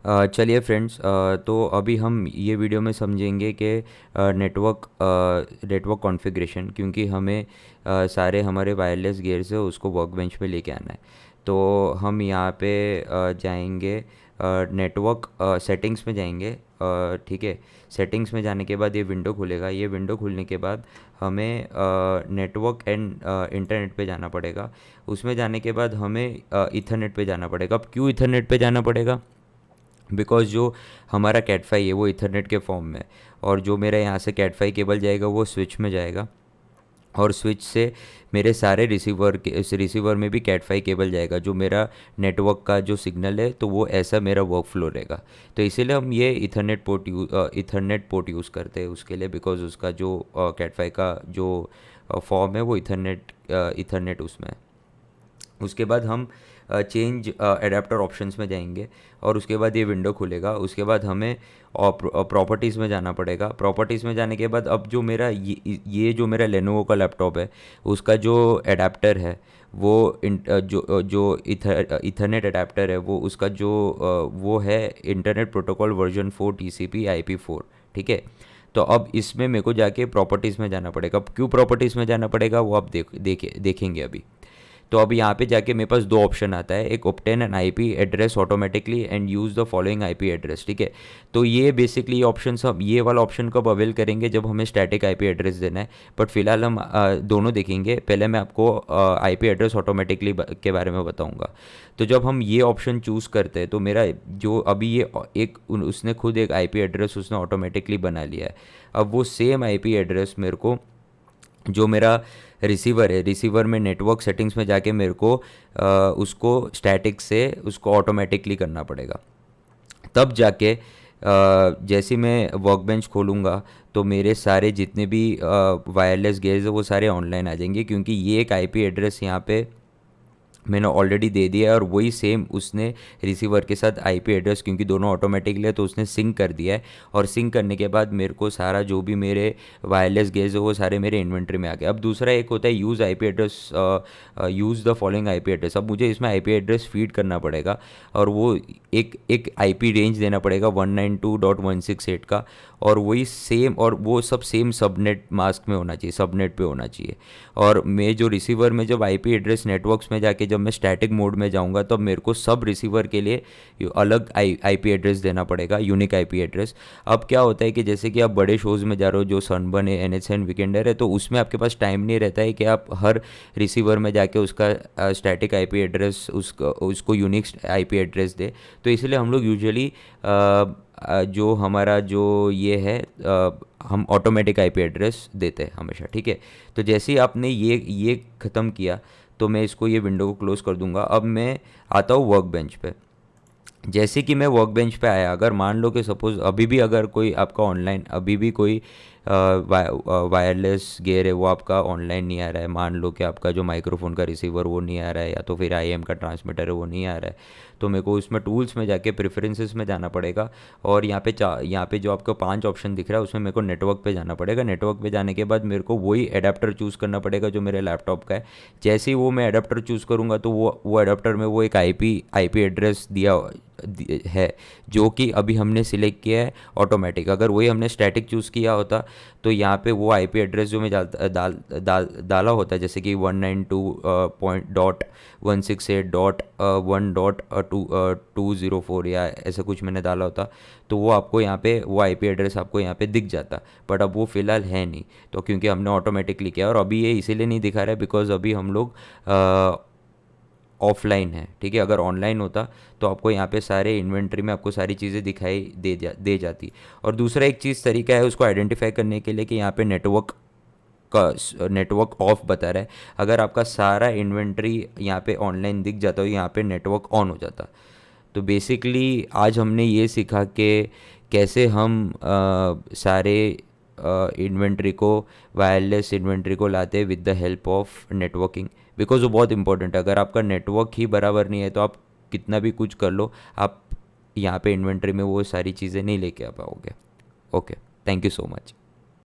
चलिए फ्रेंड्स, तो अभी हम ये वीडियो में समझेंगे कि नेटवर्क कॉन्फ़िगरेशन, क्योंकि हमें सारे हमारे वायरलेस गियर से उसको वर्क बेंच पे लेके आना है। तो हम यहाँ पे जाएंगे, नेटवर्क सेटिंग्स में जाएंगे। ठीक है। सेटिंग्स में जाने के बाद ये विंडो खुलेगा। ये विंडो खुलने के बाद हमें नेटवर्क एंड इंटरनेट पे जाना पड़ेगा। उसमें जाने के बाद हमें इथरनेट पे जाना पड़ेगा। अब क्यों इथरनेट पे जाना पड़ेगा? बिकॉज़ जो हमारा कैट फाई है वो इथरनेट के फॉर्म में है, और जो मेरा यहाँ से कैट फाई केबल जाएगा वो स्विच में जाएगा, और स्विच से मेरे सारे रिसीवर के इस रिसीवर में भी कैट फाई केबल जाएगा। जो मेरा नेटवर्क का जो सिग्नल है तो वो ऐसा मेरा वर्क फ्लो रहेगा। तो इसीलिए हम ये इथरनेट पोर्ट यूज़ करते हैं उसके लिए, बिकॉज़ उसका जो कैट फाई का जो फॉर्म है वो इथरनेट उसमें है। उसके बाद हम चेंज एडाप्टर ऑप्शंस में जाएंगे, और उसके बाद ये विंडो खुलेगा। उसके बाद हमें प्रॉपर्टीज़ में जाना पड़ेगा। प्रॉपर्टीज़ में जाने के बाद अब जो मेरा ये जो मेरा लेनोवो का लैपटॉप है उसका जो एडाप्टर है वो इथरनेट एडाप्टर है, वो उसका जो वो है इंटरनेट प्रोटोकॉल वर्जन 4 TCP/IP4। ठीक है। तो अब इसमें मेरे को जाके प्रॉपर्टीज़ में जाना पड़ेगा। अब क्यों प्रॉपर्टीज़ में जाना पड़ेगा वो आप देखेंगे अभी। तो अब यहाँ पे जाके मेरे पास दो ऑप्शन आता है, एक obtain N IP address automatically and use the following IP address. ठीक है। तो ये बेसिकली ऑप्शन सब, ये वाला ऑप्शन कब अवेल करेंगे? जब हमें स्टैटिक आईपी एड्रेस देना है। बट फिलहाल हम दोनों देखेंगे। पहले मैं आपको आईपी एड्रेस ऑटोमेटिकली के बारे में बताऊंगा। तो जब हम ये ऑप्शन चूज़ करते हैं तो मेरा जो अभी ये उसने खुद एक आईपी एड्रेस उसने ऑटोमेटिकली बना लिया है। अब वो सेम आईपी एड्रेस मेरे को, जो मेरा रिसीवर है, रिसीवर में नेटवर्क सेटिंग्स में जाके मेरे को उसको स्टैटिक से उसको ऑटोमेटिकली करना पड़ेगा। तब जाके जैसे मैं वर्क बेंच खोलूँगा तो मेरे सारे जितने भी वायरलेस गेयर्स है वो सारे ऑनलाइन आ जाएंगे, क्योंकि ये एक आईपी एड्रेस यहाँ पे मैंने ऑलरेडी दे दिया है, और वही सेम उसने रिसीवर के साथ आईपी एड्रेस, क्योंकि दोनों ऑटोमेटिकली है तो उसने सिंक कर दिया है। और सिंक करने के बाद मेरे को सारा जो भी मेरे वायरलेस गेज है वो सारे मेरे इन्वेंट्री में आ गए। अब दूसरा एक होता है use IP address, use the following IP address. अब मुझे इसमें आईपी एड्रेस फीड करना पड़ेगा, और वो एक आईपी रेंज देना पड़ेगा 192.168 का, और वही सेम, और वो सब सेम सबनेट मास्क में होना चाहिए, सबनेट पे होना चाहिए। और मैं जो रिसीवर में जब आईपी एड्रेस नेटवर्क्स में जाके जब मैं स्टैटिक मोड में जाऊंगा तब मेरे को सब रिसीवर के लिए अलग आईपी एड्रेस देना पड़ेगा, यूनिक आईपी एड्रेस। अब क्या होता है कि जैसे कि आप बड़े शोज़ में जा रहे हो, जो सनबर्न है, एनएचएन, वीकेंडर है, तो उसमें आपके पास टाइम नहीं रहता है कि आप हर रिसीवर में जाके उसका स्टैटिक आईपी एड्रेस उसको यूनिक आईपी एड्रेस दे। तो इसलिए हम लोग यूजुअली जो हमारा जो ये है, हम ऑटोमेटिक आईपी एड्रेस देते हैं हमेशा। ठीक है। तो जैसे ही आपने ये ख़त्म किया तो मैं इसको, ये विंडो को क्लोज़ कर दूंगा। अब मैं आता हूँ वर्क बेंच पे। जैसे कि मैं वर्क बेंच पे आया, अगर मान लो कि सपोज़ अभी भी अगर कोई आपका ऑनलाइन, अभी भी कोई वायरलेस गेयर है वो आपका ऑनलाइन नहीं आ रहा है, मान लो कि आपका जो माइक्रोफोन का रिसीवर वो नहीं आ रहा है, या तो फिर आईएम का ट्रांसमीटर है वो नहीं आ रहा है, तो मेरे को उसमें टूल्स में जाके प्रेफरेंसेस में जाना पड़ेगा। और यहाँ पे जो आपको 5 ऑप्शन दिख रहा है उसमें मेरे को नेटवर्क पे जाना पड़ेगा। नेटवर्क पे जाने के बाद मेरे को वही एडाप्टर चूज़ करना पड़ेगा जो मेरे लैपटॉप का है। जैसे ही वो मैं एडाप्टर चूज़ करूँगा तो वो एडाप्टर में वो एक आईपी एड्रेस दिया है, जो कि अभी हमने सिलेक्ट किया है ऑटोमेटिक। अगर वही हमने स्टैटिक चूज़ किया होता तो यहाँ पे वो आईपी एड्रेस जो मैं डाला होता है, जैसे कि 192.168.1.204 या ऐसा कुछ मैंने डाला होता, तो वो आपको यहाँ पे वो आईपी एड्रेस आपको यहाँ पे दिख जाता। बट अब वो फ़िलहाल है नहीं, तो क्योंकि हमने ऑटोमेटिकली किया। और अभी ये इसीलिए नहीं दिखा रहा है बिकॉज अभी हम लोग ऑफलाइन है। ठीक है। अगर ऑनलाइन होता तो आपको यहाँ पे सारे इन्वेंट्री में आपको सारी चीज़ें दिखाई दे जाती। और दूसरा एक चीज़ तरीका है उसको आइडेंटिफाई करने के लिए कि यहाँ पे नेटवर्क ऑफ बता रहा है। अगर आपका सारा इन्वेंट्री यहाँ पे ऑनलाइन दिख जाता हो, यहाँ पे नेटवर्क ऑन हो जाता। तो बेसिकली आज हमने ये सीखा कि कैसे हम सारे इन्वेंट्री को, वायरलेस इन्वेंट्री को लाते हैं with the help of networking, because वो बहुत इंपॉर्टेंट है। अगर आपका नेटवर्क ही बराबर नहीं है तो आप कितना भी कुछ कर लो, आप यहाँ पे इन्वेंट्री में वो सारी चीज़ें नहीं लेके आ पाओगे। Okay, thank you so much.